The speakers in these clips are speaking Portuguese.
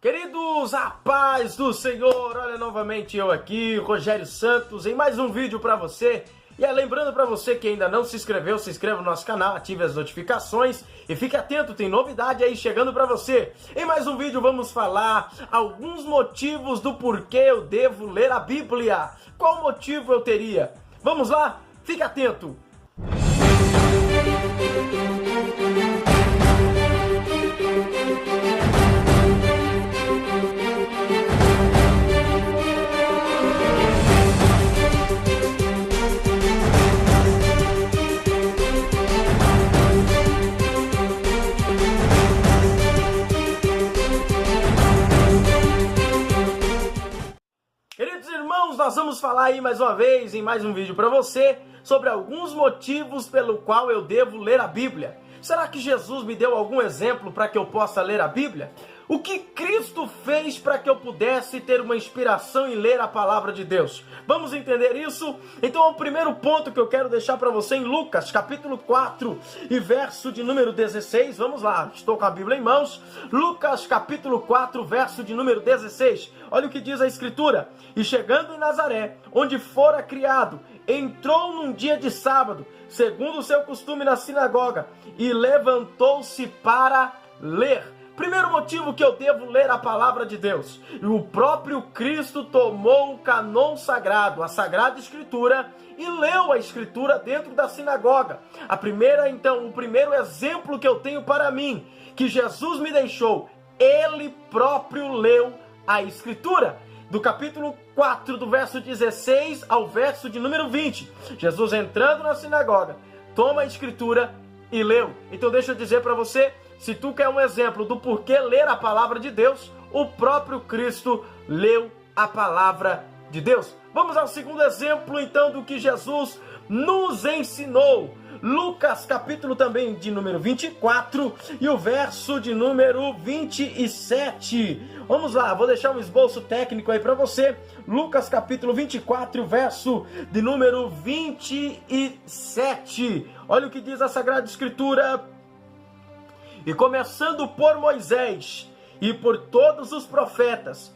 Queridos, a paz do Senhor, olha novamente eu aqui, Rogério Santos, em mais um vídeo para você. E lembrando para você que ainda não se inscreveu, se inscreva no nosso canal, ative as notificações e fique atento, tem novidade aí chegando para você. Em mais um vídeo vamos falar alguns motivos do porquê eu devo ler a Bíblia. Qual motivo eu teria? Vamos lá? Fique atento! Queridos irmãos, nós vamos falar aí mais uma vez, em mais um vídeo para você, sobre alguns motivos pelo qual eu devo ler a Bíblia. Será que Jesus me deu algum exemplo para que eu possa ler a Bíblia? O que Cristo fez para que eu pudesse ter uma inspiração em ler a palavra de Deus? Vamos entender isso? Então, o primeiro ponto que eu quero deixar para você em Lucas, capítulo 4 e verso de número 16. Vamos lá, estou com a Bíblia em mãos. Lucas, capítulo 4, verso de número 16. Olha o que diz a Escritura. E chegando em Nazaré, onde fora criado, entrou num dia de sábado, segundo o seu costume na sinagoga, e levantou-se para ler. Primeiro motivo que eu devo ler a palavra de Deus. O próprio Cristo tomou o cânon sagrado, a Sagrada Escritura, e leu a Escritura dentro da sinagoga. O primeiro exemplo que eu tenho para mim, que Jesus me deixou, ele próprio leu a Escritura. Do capítulo 4, do verso 16 ao verso de número 20. Jesus entrando na sinagoga, toma a Escritura e leu. Então deixa eu dizer para você, se tu quer um exemplo do porquê ler a palavra de Deus, o próprio Cristo leu a palavra de Deus. Vamos ao segundo exemplo, então, do que Jesus nos ensinou. Lucas, capítulo também de número 24 e o verso de número 27. Vamos lá, vou deixar um esboço técnico aí para você. Lucas, capítulo 24 e o verso de número 27. Olha o que diz a Sagrada Escritura. E começando por Moisés e por todos os profetas,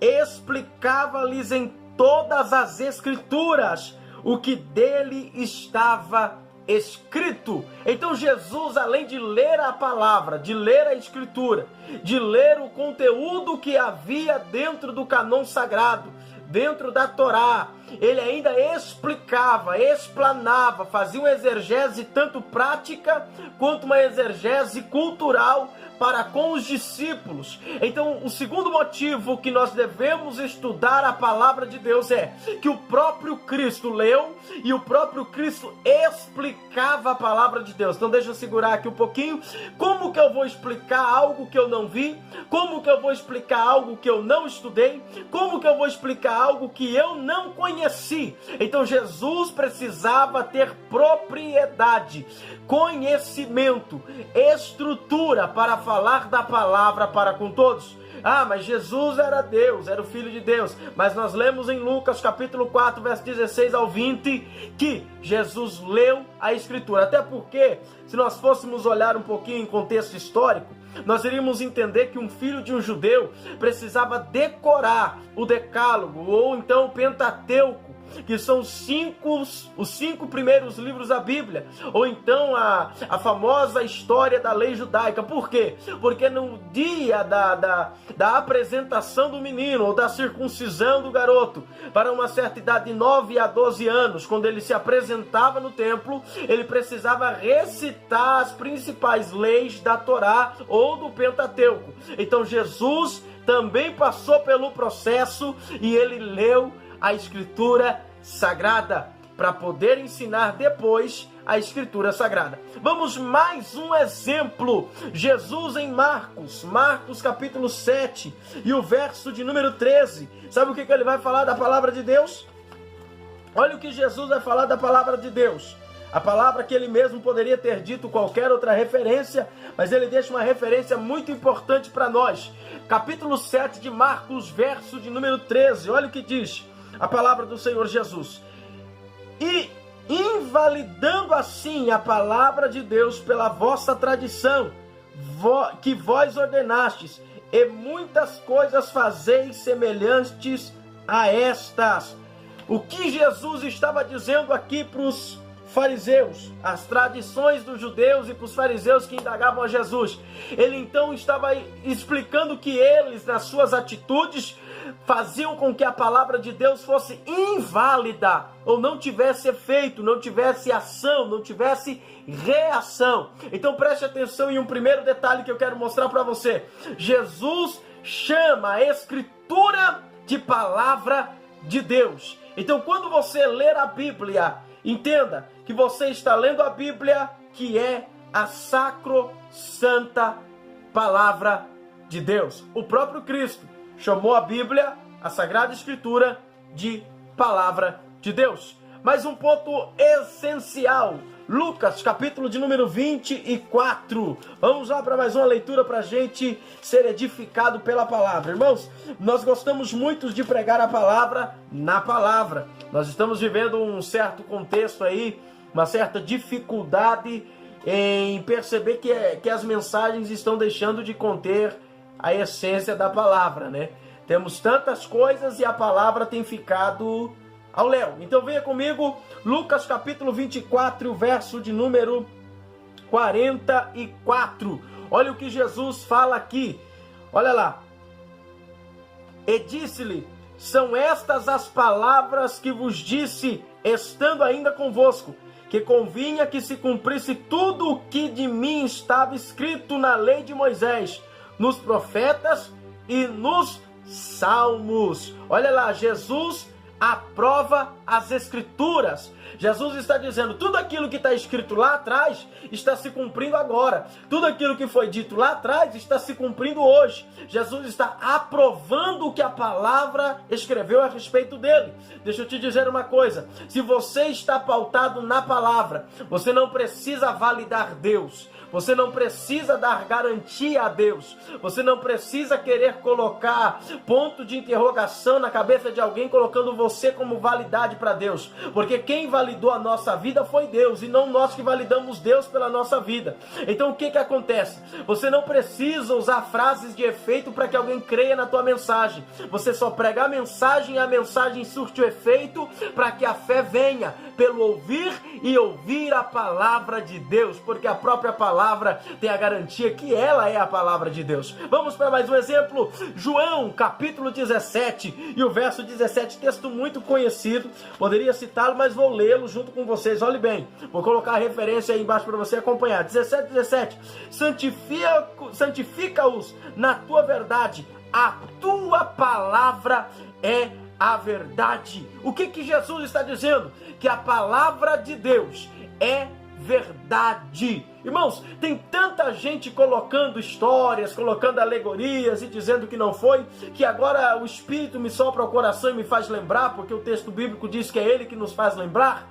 explicava-lhes em todas as Escrituras o que dele estava escrito. Então Jesus, além de ler a palavra, de ler a Escritura, de ler o conteúdo que havia dentro do cânon sagrado, dentro da Torá, ele ainda explicava, explanava, fazia uma exegese tanto prática quanto uma exegese cultural para com os discípulos. Então, o segundo motivo que nós devemos estudar a palavra de Deus é que o próprio Cristo leu e o próprio Cristo explicava a palavra de Deus. Então, deixa eu segurar aqui um pouquinho. Como que eu vou explicar algo que eu não vi? Como que eu vou explicar algo que eu não estudei? Como que eu vou explicar algo que eu não conheci? Então, Jesus precisava ter propriedade, conhecimento, estrutura para falar da palavra para com todos. Mas Jesus era Deus, era o Filho de Deus. Mas nós lemos em Lucas capítulo 4, verso 16 ao 20, que Jesus leu a Escritura. Até porque, se nós fôssemos olhar um pouquinho em contexto histórico, nós iríamos entender que um filho de um judeu precisava decorar o Decálogo, ou então o Pentateuco, que são os cinco primeiros livros da Bíblia, ou então a famosa história da lei judaica. Por quê? Porque no dia da apresentação do menino, ou da circuncisão do garoto, para uma certa idade de 9 a 12 anos, quando ele se apresentava no templo, ele precisava recitar as principais leis da Torá ou do Pentateuco. Então Jesus também passou pelo processo e ele leu a Escritura Sagrada para poder ensinar depois a Escritura Sagrada. Vamos mais um exemplo. Jesus em Marcos capítulo 7 e o verso de número 13. Sabe o que ele vai falar da palavra de Deus? Olha o que Jesus vai falar da palavra de Deus. A palavra que ele mesmo poderia ter dito qualquer outra referência, mas ele deixa uma referência muito importante para nós. Capítulo 7 de Marcos, verso de número 13. Olha o que diz a palavra do Senhor Jesus. E invalidando assim a palavra de Deus pela vossa tradição, que vós ordenastes, e muitas coisas fazeis semelhantes a estas. O que Jesus estava dizendo aqui para os fariseus, as tradições dos judeus e para os fariseus que indagavam a Jesus, ele então estava explicando que eles, nas suas atitudes, faziam com que a palavra de Deus fosse inválida, ou não tivesse efeito, não tivesse ação, não tivesse reação. Então preste atenção em um primeiro detalhe que eu quero mostrar para você. Jesus chama a Escritura de palavra de Deus. Então quando você ler a Bíblia, entenda que você está lendo a Bíblia, que é a sacrossanta palavra de Deus. O próprio Cristo chamou a Bíblia, a Sagrada Escritura, de palavra de Deus. Mas um ponto essencial, Lucas, capítulo de número 24. Vamos lá para mais uma leitura para a gente ser edificado pela palavra. Irmãos, nós gostamos muito de pregar a palavra na palavra. Nós estamos vivendo um certo contexto aí, uma certa dificuldade em perceber que as mensagens estão deixando de conter a essência da palavra, né? Temos tantas coisas e a palavra tem ficado ao léu. Então venha comigo, Lucas capítulo 24, verso de número 44. Olha o que Jesus fala aqui. Olha lá. E disse-lhe: são estas as palavras que vos disse, estando ainda convosco, que convinha que se cumprisse tudo o que de mim estava escrito na lei de Moisés, nos profetas e nos salmos. Olha lá, Jesus aprova as Escrituras. Jesus está dizendo, tudo aquilo que está escrito lá atrás está se cumprindo agora. Tudo aquilo que foi dito lá atrás está se cumprindo hoje. Jesus está aprovando o que a palavra escreveu a respeito dele. Deixa eu te dizer uma coisa. Se você está pautado na palavra, você não precisa validar Deus. Você não precisa dar garantia a Deus. Você não precisa querer colocar ponto de interrogação na cabeça de alguém colocando você como validade para Deus. Porque quem validou a nossa vida foi Deus e não nós que validamos Deus pela nossa vida. Então o que acontece? Você não precisa usar frases de efeito para que alguém creia na tua mensagem. Você só prega a mensagem e a mensagem surte o efeito para que a fé venha pelo ouvir e ouvir a palavra de Deus. Porque a própria palavra tem a garantia que ela é a palavra de Deus. Vamos para mais um exemplo. João, capítulo 17 e o verso 17, texto muito conhecido. Poderia citá-lo, mas vou lê-lo junto com vocês. Olhe bem, vou colocar a referência aí embaixo para você acompanhar. 17. Santifica-os na tua verdade. A tua palavra é a verdade. O que Jesus está dizendo? Que a palavra de Deus é verdade. Irmãos, tem tanta gente colocando histórias, colocando alegorias e dizendo que não foi, que agora o Espírito me sopra ao coração e me faz lembrar, porque o texto bíblico diz que é Ele que nos faz lembrar,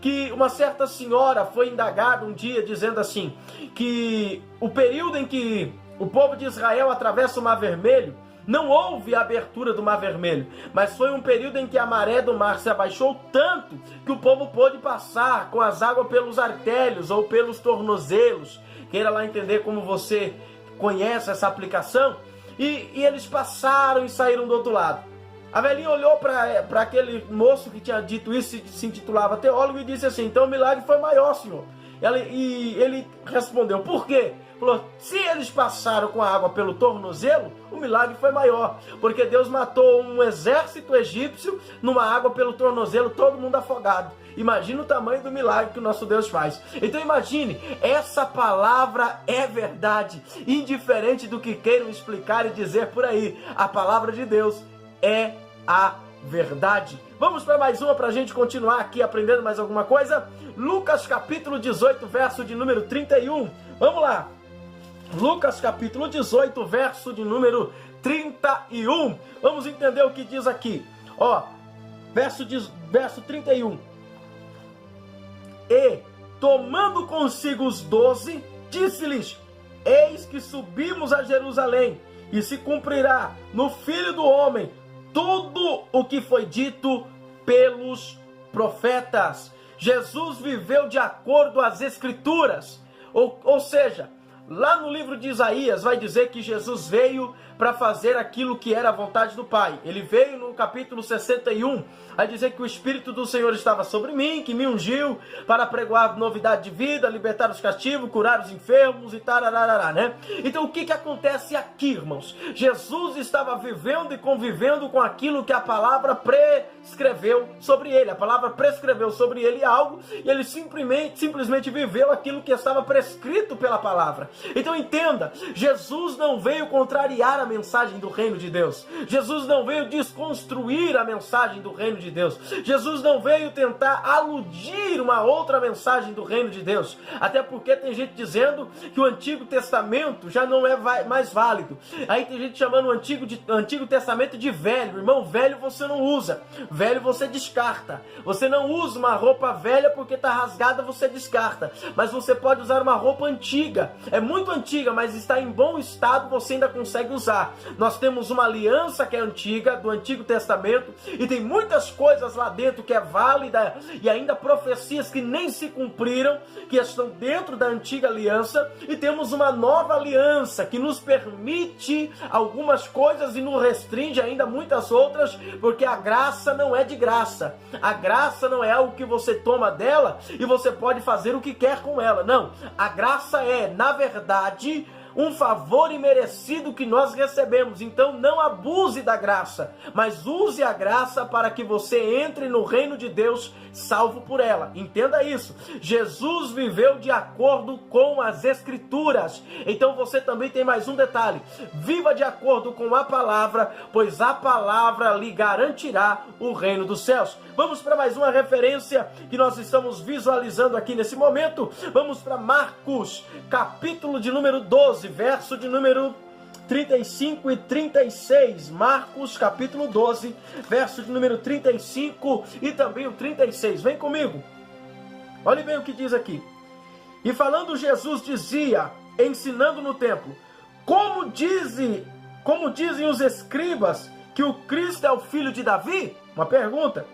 que uma certa senhora foi indagada um dia dizendo assim, que o período em que o povo de Israel atravessa o Mar Vermelho, não houve a abertura do Mar Vermelho, mas foi um período em que a maré do mar se abaixou tanto que o povo pôde passar com as águas pelos artérios ou pelos tornozelos. Queira lá entender como você conhece essa aplicação. E eles passaram e saíram do outro lado. A velhinha olhou para aquele moço que tinha dito isso, se intitulava teólogo, e disse assim, então o milagre foi maior, senhor. E ele respondeu, por quê? Falou, se eles passaram com a água pelo tornozelo, o milagre foi maior, porque Deus matou um exército egípcio numa água pelo tornozelo, todo mundo afogado. Imagina o tamanho do milagre que o nosso Deus faz. Então imagine, essa palavra é verdade, indiferente do que queiram explicar e dizer por aí, a palavra de Deus é a verdade. Vamos para mais uma para a gente continuar aqui aprendendo mais alguma coisa. Lucas capítulo 18, verso de número 31. Vamos lá. Lucas capítulo 18, verso de número 31. Vamos entender o que diz aqui. Ó, verso 31. E, tomando consigo os 12, disse-lhes, eis que subimos a Jerusalém, e se cumprirá no Filho do Homem tudo o que foi dito pelos profetas. Jesus viveu de acordo às Escrituras. Ou seja, lá no livro de Isaías, vai dizer que Jesus veio para fazer aquilo que era a vontade do Pai. Ele veio no capítulo 61, a dizer que o Espírito do Senhor estava sobre mim, que me ungiu para pregoar novidade de vida, libertar os cativos, curar os enfermos e tararará, né? Então o que acontece aqui, irmãos? Jesus estava vivendo e convivendo com aquilo que a palavra prescreveu sobre ele. A palavra prescreveu sobre ele algo e ele simplesmente viveu aquilo que estava prescrito pela palavra. Então entenda, Jesus não veio contrariar a mensagem do reino de Deus. Jesus não veio desconstruir a mensagem do reino de Deus. Jesus não veio tentar aludir uma outra mensagem do reino de Deus. Até porque tem gente dizendo que o Antigo Testamento já não é mais válido. Aí tem gente chamando o Antigo Testamento de velho. Irmão, velho você não usa. Velho você descarta. Você não usa uma roupa velha porque está rasgada, você descarta. Mas você pode usar uma roupa antiga. É muito antiga, mas está em bom estado, você ainda consegue usar. Nós temos uma aliança que é antiga, do Antigo Testamento, e tem muitas coisas lá dentro que é válida, e ainda profecias que nem se cumpriram, que estão dentro da antiga aliança, e temos uma nova aliança que nos permite algumas coisas e nos restringe ainda muitas outras, porque a graça não é de graça. A graça não é algo que você toma dela e você pode fazer o que quer com ela. Não, a graça é, na verdade, um favor imerecido que nós recebemos. Então não abuse da graça, mas use a graça para que você entre no reino de Deus salvo por ela. Entenda isso. Jesus viveu de acordo com as Escrituras. Então você também tem mais um detalhe. Viva de acordo com a palavra, pois a palavra lhe garantirá o reino dos céus. Vamos para mais uma referência que nós estamos visualizando aqui nesse momento. Vamos para Marcos, capítulo de número 12, verso de número 35 e 36. Marcos, capítulo 12, verso de número 35 e também o 36. Vem comigo. Olhe bem o que diz aqui. E falando Jesus dizia, ensinando no templo, como dizem os escribas que o Cristo é o filho de Davi? Uma pergunta.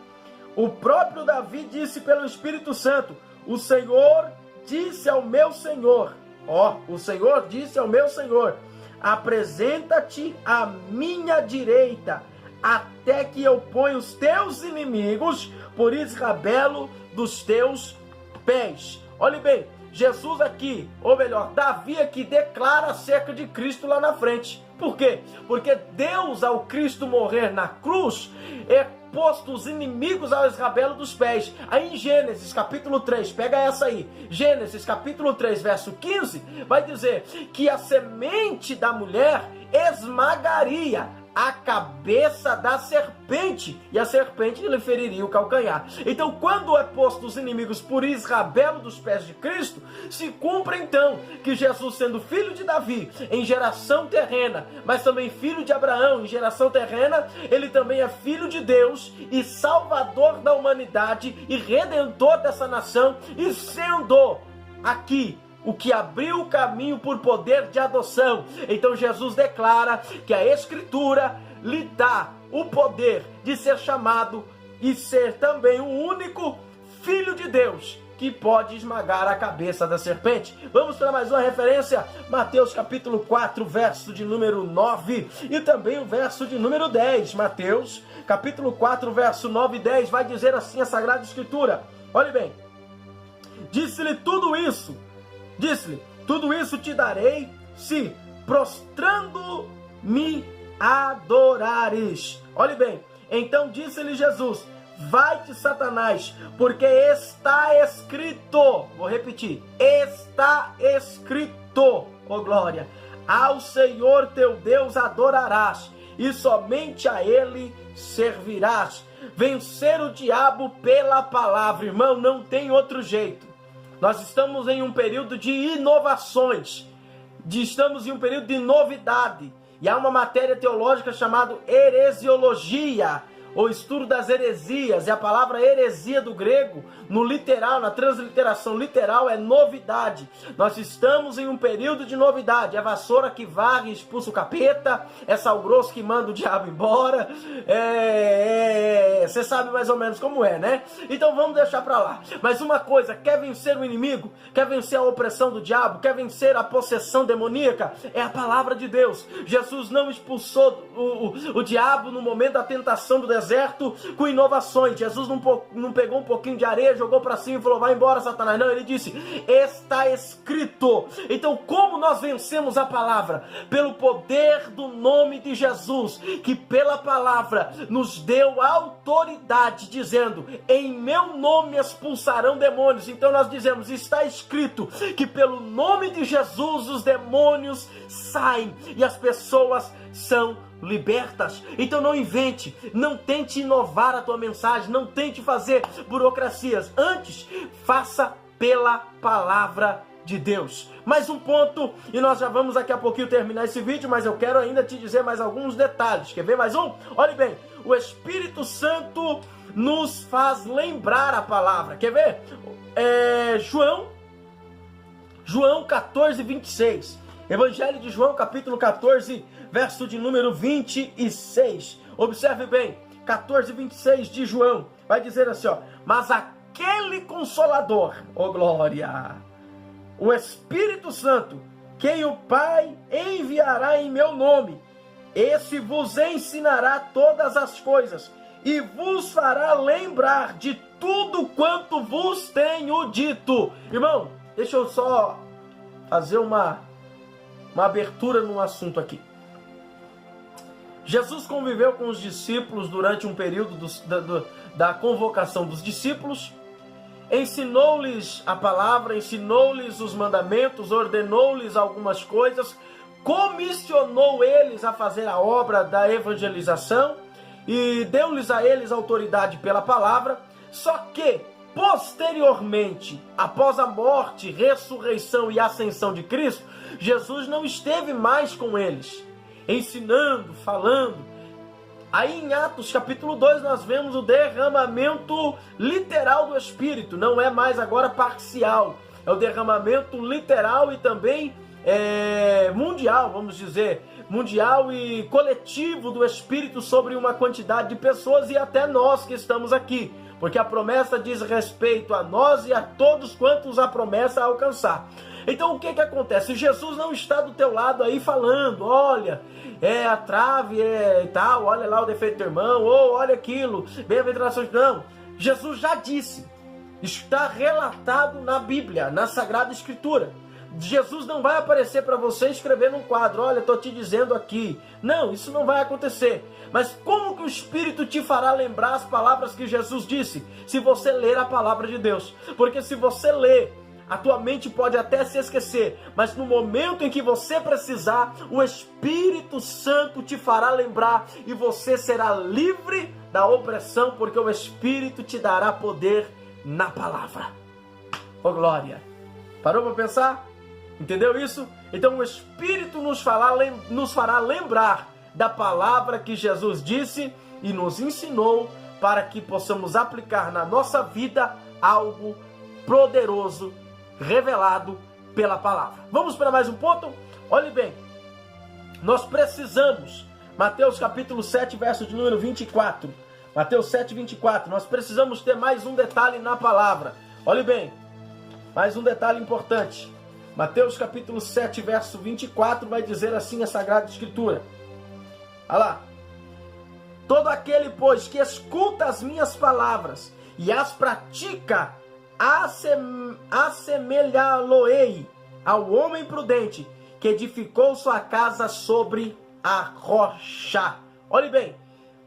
O próprio Davi disse pelo Espírito Santo, o Senhor disse ao meu Senhor, o Senhor disse ao meu Senhor, apresenta-te à minha direita, até que eu ponha os teus inimigos por escabelo dos teus pés. Olhe bem, Jesus aqui, ou melhor, Davi aqui declara acerca de Cristo lá na frente. Por quê? Porque Deus, ao Cristo morrer na cruz, posto os inimigos ao escabelo dos pés. Aí em Gênesis capítulo 3, pega essa aí, Gênesis capítulo 3, verso 15, vai dizer que a semente da mulher esmagaria a cabeça da serpente, e a serpente lhe feriria o calcanhar. Então, quando é posto os inimigos por escabelo dos pés de Cristo, se cumpre então que Jesus, sendo filho de Davi em geração terrena, mas também filho de Abraão em geração terrena, ele também é filho de Deus e salvador da humanidade e redentor dessa nação, e sendo aqui o que abriu o caminho por poder de adoção. Então Jesus declara que a Escritura lhe dá o poder de ser chamado e ser também o único Filho de Deus que pode esmagar a cabeça da serpente. Vamos para mais uma referência, Mateus capítulo 4, verso de número 9 e também o verso de número 10. Mateus capítulo 4, verso 9 e 10 vai dizer assim a Sagrada Escritura. Olhe bem, disse-lhe, tudo isso te darei, se prostrando me adorares. Olhe bem, então disse-lhe Jesus, vai-te, Satanás, porque está escrito, vou repetir, está escrito, ó glória, ao Senhor teu Deus adorarás, e somente a Ele servirás. Vencer o diabo pela palavra, irmão, não tem outro jeito. Nós estamos em um período de inovações, estamos em um período de novidade, e há uma matéria teológica chamada heresiologia, o estudo das heresias, e a palavra heresia do grego, no literal, na transliteração literal, é novidade. Nós estamos em um período de novidade. É vassoura que varre e expulsa o capeta, é sal grosso que manda o diabo embora, você sabe mais ou menos como é, né? Então vamos deixar pra lá. Mas uma coisa, quer vencer o inimigo, quer vencer a opressão do diabo, quer vencer a possessão demoníaca, é a palavra de Deus. Jesus não expulsou o diabo no momento da tentação do deserto com inovações. Jesus não pegou um pouquinho de areia, jogou para cima e falou, vai embora, Satanás. Não, ele disse, está escrito. Então como nós vencemos a palavra? Pelo poder do nome de Jesus, que pela palavra nos deu autoridade, dizendo, em meu nome expulsarão demônios. Então nós dizemos, está escrito que pelo nome de Jesus os demônios saem e as pessoas são libertas. Então não invente, não tente inovar a tua mensagem, não tente fazer burocracias. Antes, faça pela palavra de Deus. Mais um ponto, e nós já vamos daqui a pouquinho terminar esse vídeo, mas eu quero ainda te dizer mais alguns detalhes. Quer ver mais um? Olhe bem, o Espírito Santo nos faz lembrar a palavra. Quer ver? João 14, 26. Evangelho de João, capítulo 14, verso de número 26. Observe bem, 14, 26 de João. Vai dizer assim, ó. Mas aquele Consolador, ó glória, o Espírito Santo, quem o Pai enviará em meu nome, esse vos ensinará todas as coisas e vos fará lembrar de tudo quanto vos tenho dito. Irmão, deixa eu só fazer uma abertura num assunto aqui. Jesus conviveu com os discípulos durante um período da convocação dos discípulos, ensinou-lhes a palavra, ensinou-lhes os mandamentos, ordenou-lhes algumas coisas, comissionou eles a fazer a obra da evangelização e deu-lhes a eles autoridade pela palavra. Só que posteriormente, após a morte, ressurreição e ascensão de Cristo, Jesus não esteve mais com eles, ensinando, falando. Aí em Atos capítulo 2 nós vemos o derramamento literal do Espírito, não é mais agora parcial, é o derramamento literal e também mundial, vamos dizer, mundial e coletivo do Espírito sobre uma quantidade de pessoas e até nós que estamos aqui, porque a promessa diz respeito a nós e a todos quantos a promessa alcançar. Então o que acontece? Jesus não está do teu lado aí falando, olha, a trave e tal, olha lá o defeito do irmão, ou olha aquilo, bem-aventuração. Não, Jesus já disse, está relatado na Bíblia, na Sagrada Escritura. Jesus não vai aparecer para você escrever num quadro, olha, estou te dizendo aqui. Não, isso não vai acontecer. Mas como que o Espírito te fará lembrar as palavras que Jesus disse? Se você ler a palavra de Deus. Porque se você ler, a tua mente pode até se esquecer, mas no momento em que você precisar, o Espírito Santo te fará lembrar e você será livre da opressão, porque o Espírito te dará poder na palavra. Oh glória! Parou para pensar? Entendeu isso? Então o Espírito nos fará lembrar da palavra que Jesus disse e nos ensinou para que possamos aplicar na nossa vida algo poderoso revelado pela palavra. Vamos para mais um ponto? Olhe bem, nós precisamos, Mateus capítulo 7, verso de número 24, Mateus 7, 24, nós precisamos ter mais um detalhe na palavra. Olhe bem, mais um detalhe importante. Mateus capítulo 7, verso 24, vai dizer assim a Sagrada Escritura. Olha lá. Todo aquele, pois, que escuta as minhas palavras e as pratica, assemelhá-lo-ei ao homem prudente que edificou sua casa sobre a rocha. Olhe bem,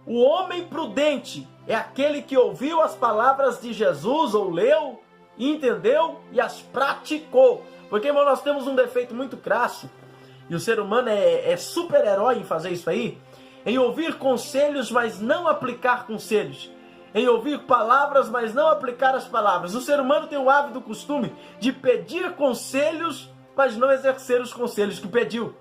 o homem prudente é aquele que ouviu as palavras de Jesus, ou leu, entendeu e as praticou. Porque, irmão, nós temos um defeito muito crasso, e o ser humano é super-herói em fazer isso aí, em ouvir conselhos, mas não aplicar conselhos. Em ouvir palavras, mas não aplicar as palavras. O ser humano tem o hábito, o costume de pedir conselhos, mas não exercer os conselhos que pediu.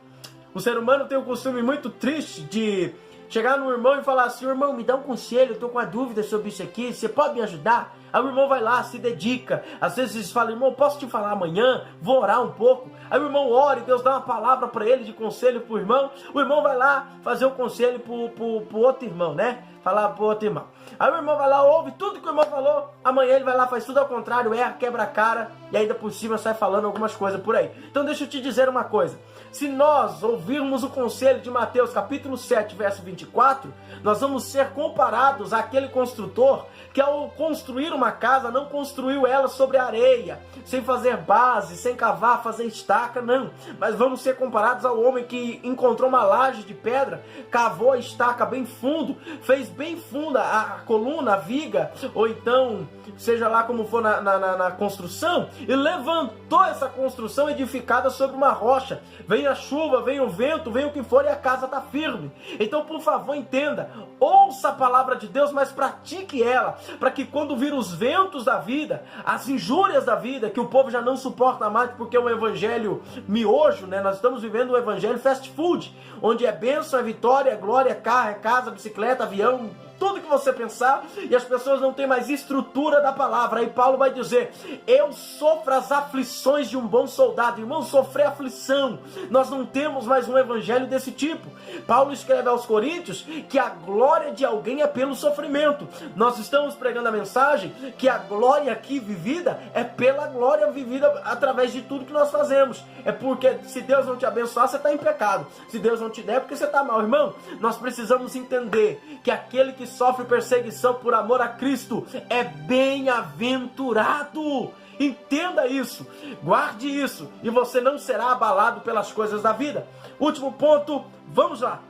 O ser humano tem o costume muito triste de chegar no irmão e falar assim: irmão, me dá um conselho, eu estou com uma dúvida sobre isso aqui, você pode me ajudar? Aí o irmão vai lá, se dedica. Às vezes fala: irmão, posso te falar amanhã? Vou orar um pouco. Aí o irmão ora e Deus dá uma palavra para ele de conselho para o irmão. O irmão vai lá fazer o conselho pro outro irmão, né? Falar pro outro irmão. Aí o irmão vai lá, ouve tudo que o irmão falou. Amanhã ele vai lá, faz tudo ao contrário, erra, quebra a cara e ainda por cima sai falando algumas coisas por aí. Então deixa eu te dizer uma coisa. Se nós ouvirmos o conselho de Mateus capítulo 7, verso 24, nós vamos ser comparados àquele construtor que ao construir uma casa não construiu ela sobre areia, sem fazer base, sem cavar, fazer estaca, não. Mas vamos ser comparados ao homem que encontrou uma laje de pedra, cavou a estaca bem fundo, fez bem funda a coluna, a viga, ou então, seja lá como for na construção, e levantou essa construção edificada sobre uma rocha. Vem a chuva, vem o vento, vem o que for e a casa está firme. Então, por favor, entenda, ouça a palavra de Deus, mas pratique ela, para que quando vir os ventos da vida, as injúrias da vida, que o povo já não suporta mais porque é um evangelho miojo, né? Nós estamos vivendo um evangelho fast food, onde é bênção, é vitória, é glória, é carro, é casa, bicicleta, avião, tudo que você pensar, e as pessoas não têm mais estrutura da palavra. Aí Paulo vai dizer: eu sofro as aflições de um bom soldado. Irmão, sofrer aflição. Nós não temos mais um evangelho desse tipo. Paulo escreve aos Coríntios que a glória de alguém é pelo sofrimento. Nós estamos pregando a mensagem que a glória aqui vivida é pela glória vivida através de tudo que nós fazemos. É porque se Deus não te abençoar, você está em pecado. Se Deus não te der, é porque você está mal. Irmão, nós precisamos entender que aquele que sofre perseguição por amor a Cristo é bem-aventurado. Entenda isso, guarde isso, e você não será abalado pelas coisas da vida. Último ponto, vamos lá.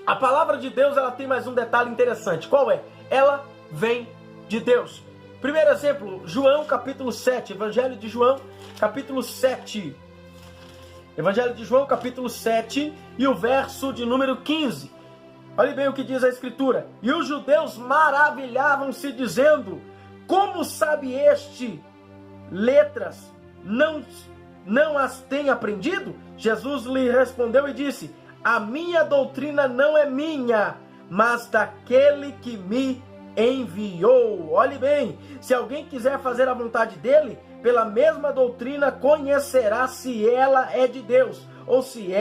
A palavra de Deus, ela tem mais um detalhe interessante. Qual é? Ela vem de Deus. Primeiro exemplo, João capítulo 7, Evangelho de João capítulo 7. Evangelho de João capítulo 7 e o verso de número 15. Olhe bem o que diz a Escritura. E os judeus maravilhavam-se dizendo: como sabe este letras? Não as tem aprendido? Jesus lhe respondeu e disse: a minha doutrina não é minha, mas daquele que me enviou. Olhe bem, se alguém quiser fazer a vontade dele, pela mesma doutrina conhecerá se ela é de Deus, ou se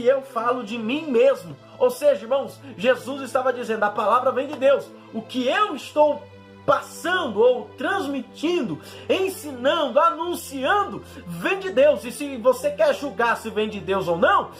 eu falo de mim mesmo. Ou seja, irmãos, Jesus estava dizendo: a palavra vem de Deus. O que eu estou passando ou transmitindo, ensinando, anunciando, vem de Deus. E se você quer julgar se vem de Deus ou não,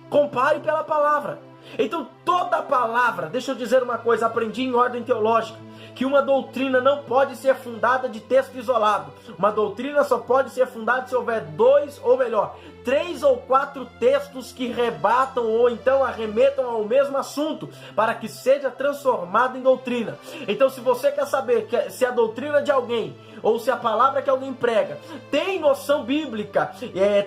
compare pela palavra. Então toda a palavra, deixa eu dizer uma coisa, aprendi em ordem teológica, que uma doutrina não pode ser fundada de texto isolado. Uma doutrina só pode ser fundada se houver 2 ou melhor, 3 ou 4 textos que rebatam ou então arremetam ao mesmo assunto, para que seja transformado em doutrina. Então, se você quer saber se a doutrina de alguém ou se a palavra que alguém prega tem noção bíblica,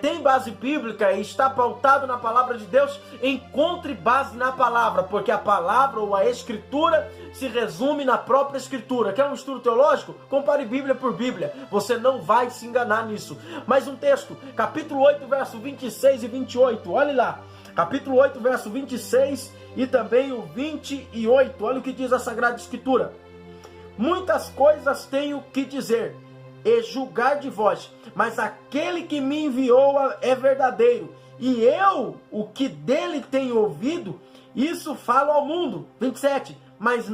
tem base bíblica e está pautado na palavra de Deus, encontre base na palavra, porque a palavra ou a Escritura se resume na própria Escritura. Quer um estudo teológico? Compare Bíblia por Bíblia. Você não vai se enganar nisso. Mais um texto, capítulo 8, verso 26 e 28. Olha lá. Capítulo 8, verso 26 e também o 28. Olha o que diz a Sagrada Escritura. Muitas coisas tenho que dizer e julgar de vós, mas aquele que me enviou é verdadeiro, e eu, o que dele tenho ouvido, isso falo ao mundo. 27. Mas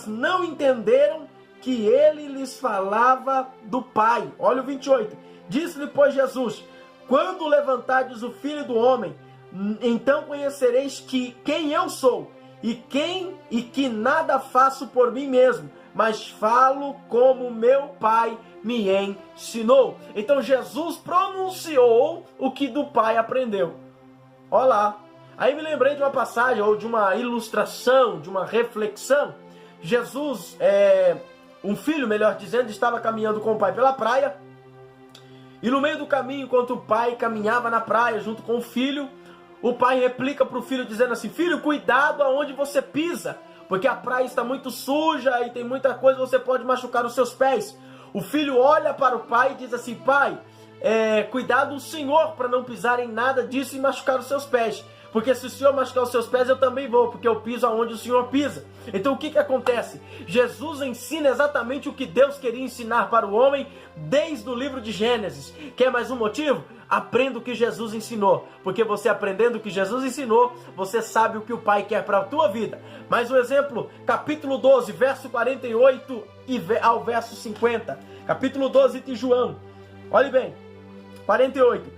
não entenderam que ele lhes falava do Pai. Olha o 28. Disse-lhe, pois, Jesus: quando levantardes o Filho do Homem, então conhecereis quem eu sou, e que nada faço por mim mesmo, mas falo como meu Pai me ensinou. Então Jesus pronunciou o que do Pai aprendeu. Olha lá. Aí me lembrei de uma passagem, ou de uma ilustração, de uma reflexão. Jesus, um filho, melhor dizendo, estava caminhando com o pai pela praia, e no meio do caminho, enquanto o pai caminhava na praia junto com o filho, o pai replica para o filho dizendo assim: filho, cuidado aonde você pisa, porque a praia está muito suja e tem muita coisa, você pode machucar os seus pés. O filho olha para o pai e diz assim: pai, cuidado o senhor para não pisar em nada disso e machucar os seus pés. Porque se o Senhor machucar os seus pés, eu também vou, porque eu piso aonde o Senhor pisa. Então o que acontece? Jesus ensina exatamente o que Deus queria ensinar para o homem desde o livro de Gênesis. Quer mais um motivo? Aprenda o que Jesus ensinou, porque você aprendendo o que Jesus ensinou, você sabe o que o Pai quer para a tua vida. Mais um exemplo, capítulo 12, verso 48 ao verso 50. Capítulo 12 de João. Olhe bem, 48.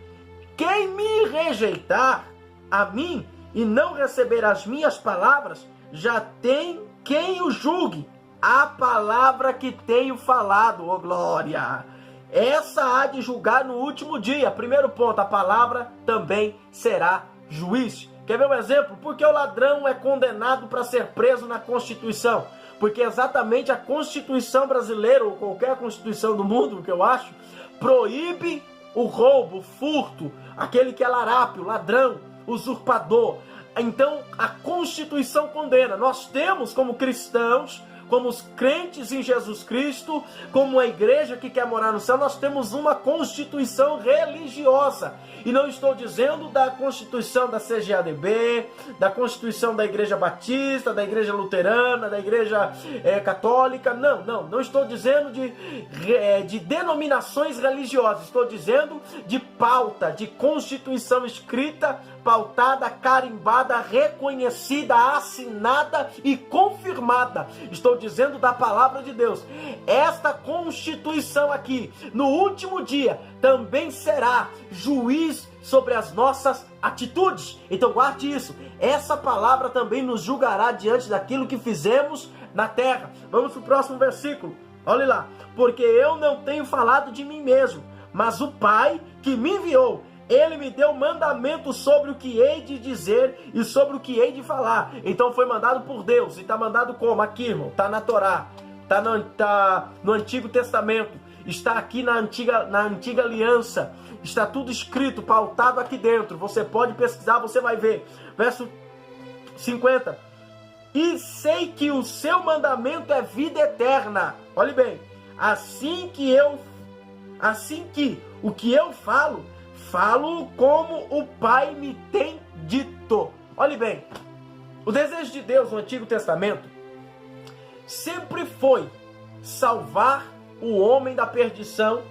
Quem me rejeitar a mim e não receber as minhas palavras, já tem quem o julgue. A palavra que tenho falado, ó glória, essa há de julgar no último dia. Primeiro ponto, a palavra também será juiz. Quer ver um exemplo? Porque o ladrão é condenado para ser preso na Constituição. Porque exatamente a Constituição brasileira, ou qualquer Constituição do mundo, que eu acho, proíbe o roubo, o furto, aquele que é larápio, ladrão, usurpador. Então a Constituição condena. Nós temos como cristãos, como os crentes em Jesus Cristo, como a igreja que quer morar no céu, nós temos uma constituição religiosa. E não estou dizendo da constituição da CGADB, da constituição da Igreja Batista, da Igreja Luterana, da Igreja Católica. Não estou dizendo de denominações religiosas. Estou dizendo de pauta, de constituição escrita, pautada, carimbada, reconhecida, assinada e confirmada. Estou dizendo da palavra de Deus. Esta Constituição aqui, no último dia, também será juiz sobre as nossas atitudes. Então guarde isso. Essa palavra também nos julgará diante daquilo que fizemos na terra. Vamos para o próximo versículo. Olha lá. Porque eu não tenho falado de mim mesmo, mas o Pai que me enviou, Ele me deu mandamento sobre o que hei de dizer e sobre o que hei de falar. Então foi mandado por Deus. E está mandado como? Aqui, irmão. Está na Torá. Está no Antigo Testamento. Está aqui na antiga aliança. Está tudo escrito, pautado aqui dentro. Você pode pesquisar, você vai ver. Verso 50. E sei que o seu mandamento é vida eterna. Olhe bem. Assim que o que eu falo como o Pai me tem dito. Olhe bem, o desejo de Deus no Antigo Testamento sempre foi salvar o homem da perdição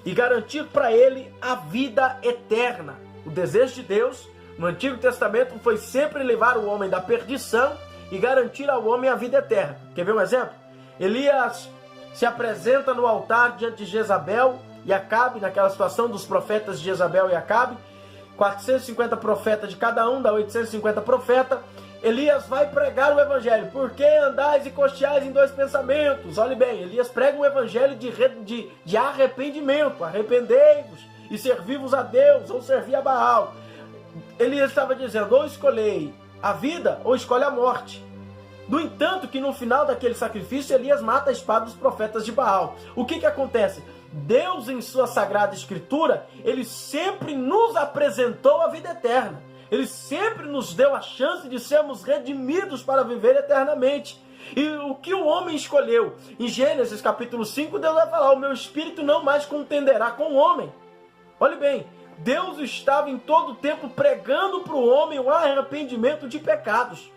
e garantir para ele a vida eterna. O desejo de Deus no Antigo Testamento foi sempre levar o homem da perdição e garantir ao homem a vida eterna. Quer ver um exemplo? Elias se apresenta no altar diante de Jezabel e Acabe, naquela situação dos profetas de Jezabel e Acabe, 450 profetas de cada um, dá 850 profetas. Elias vai pregar o evangelho. Por que andais e costeais em dois pensamentos? Olhe bem, Elias prega um evangelho de arrependimento. Arrependei-vos e servi-vos a Deus, ou servi a Baal. Elias estava dizendo, ou escolhei a vida, ou escolhe a morte. No entanto, que no final daquele sacrifício, Elias mata a espada dos profetas de Baal. O que acontece? Deus, em sua Sagrada Escritura, Ele sempre nos apresentou a vida eterna. Ele sempre nos deu a chance de sermos redimidos para viver eternamente. E o que o homem escolheu? Em Gênesis capítulo 5, Deus vai falar, o meu espírito não mais contenderá com o homem. Olhe bem, Deus estava em todo o tempo pregando para o homem o arrependimento de pecados.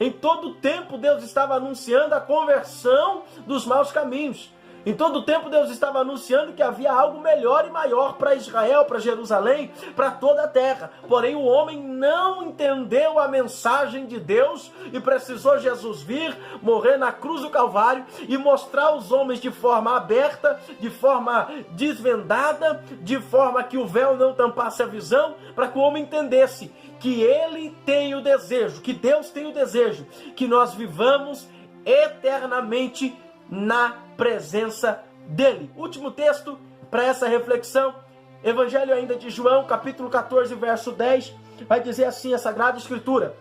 Em todo o tempo Deus estava anunciando a conversão dos maus caminhos. Em todo o tempo Deus estava anunciando que havia algo melhor e maior para Israel, para Jerusalém, para toda a terra. Porém o homem não entendeu a mensagem de Deus e precisou Jesus vir, morrer na cruz do Calvário e mostrar aos homens de forma aberta, de forma desvendada, de forma que o véu não tampasse a visão, para que o homem entendesse que ele tem o desejo, que Deus tem o desejo, que nós vivamos eternamente na presença dele. Último texto para essa reflexão, Evangelho ainda de João, capítulo 14, verso 10, vai dizer assim a Sagrada Escritura.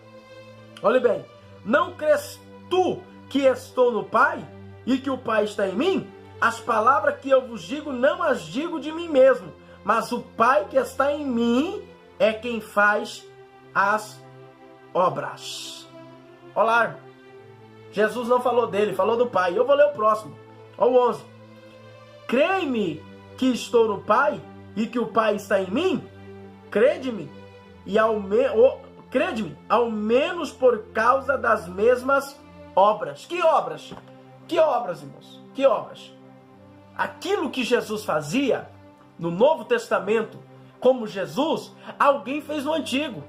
Olhe bem, não crês tu que estou no Pai e que o Pai está em mim? As palavras que eu vos digo não as digo de mim mesmo, mas o Pai que está em mim é quem faz as obras. Olá, irmão. Jesus não falou dele, falou do Pai. Eu vou ler o próximo. Olha o 11. Crê-me que estou no Pai e que o Pai está em mim? Crede-me. crede-me, ao menos por causa das mesmas obras. Que obras? Que obras, irmãos? Que obras? Aquilo que Jesus fazia no Novo Testamento, como Jesus, alguém fez no Antigo.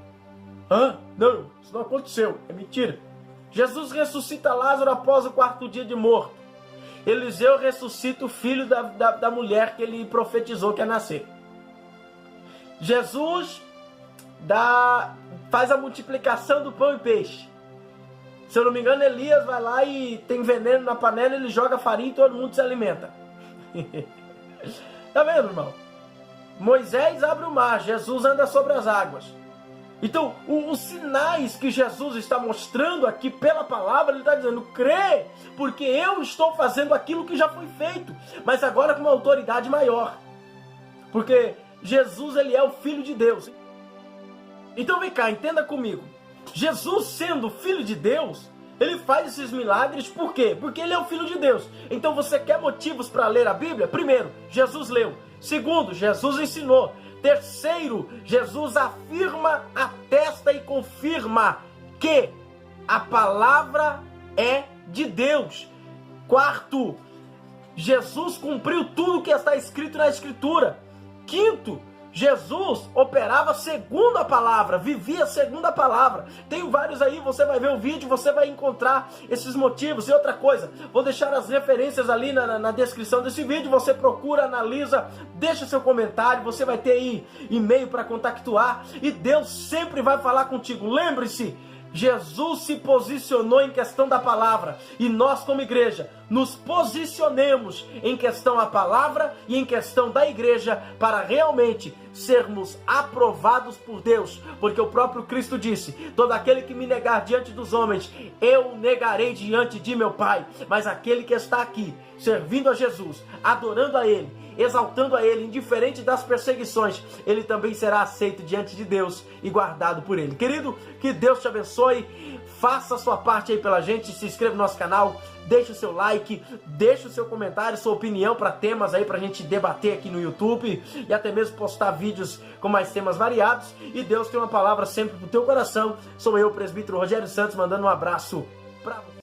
Não, isso não aconteceu, é mentira. Jesus ressuscita Lázaro após o 4º dia de morto. Eliseu ressuscita o filho da mulher que ele profetizou que ia nascer. Jesus faz a multiplicação do pão e peixe. Se eu não me engano, Elias vai lá e tem veneno na panela, ele joga farinha e todo mundo se alimenta. Tá vendo, irmão? Moisés abre o mar, Jesus anda sobre as águas. Então, os sinais que Jesus está mostrando aqui pela palavra, ele está dizendo, crê, porque eu estou fazendo aquilo que já foi feito, mas agora com uma autoridade maior. Porque Jesus, ele é o Filho de Deus. Então vem cá, entenda comigo. Jesus, sendo Filho de Deus, ele faz esses milagres por quê? Porque ele é o Filho de Deus. Então você quer motivos para ler a Bíblia? Primeiro, Jesus leu. Segundo, Jesus ensinou. Terceiro, Jesus afirma, atesta e confirma que a palavra é de Deus. Quarto, Jesus cumpriu tudo que está escrito na Escritura. Quinto, Jesus operava segundo a palavra, vivia segundo a palavra. Tem vários aí, você vai ver o vídeo, você vai encontrar esses motivos. E outra coisa, vou deixar as referências ali na descrição desse vídeo. Você procura, analisa, deixa seu comentário, você vai ter aí e-mail para contactuar. E Deus sempre vai falar contigo. Lembre-se, Jesus se posicionou em questão da palavra, e nós como igreja nos posicionemos em questão à palavra e em questão da igreja para realmente sermos aprovados por Deus, porque o próprio Cristo disse, todo aquele que me negar diante dos homens, eu negarei diante de meu Pai. Mas aquele que está aqui, servindo a Jesus, adorando a Ele, exaltando a Ele, indiferente das perseguições, ele também será aceito diante de Deus e guardado por Ele. Querido, que Deus te abençoe, faça a sua parte aí pela gente, se inscreva no nosso canal, deixe o seu like, deixe o seu comentário, sua opinião para temas aí pra gente debater aqui no YouTube e até mesmo postar vídeos com mais temas variados. E Deus tem uma palavra sempre pro teu coração. Sou eu, o presbítero Rogério Santos, mandando um abraço pra você.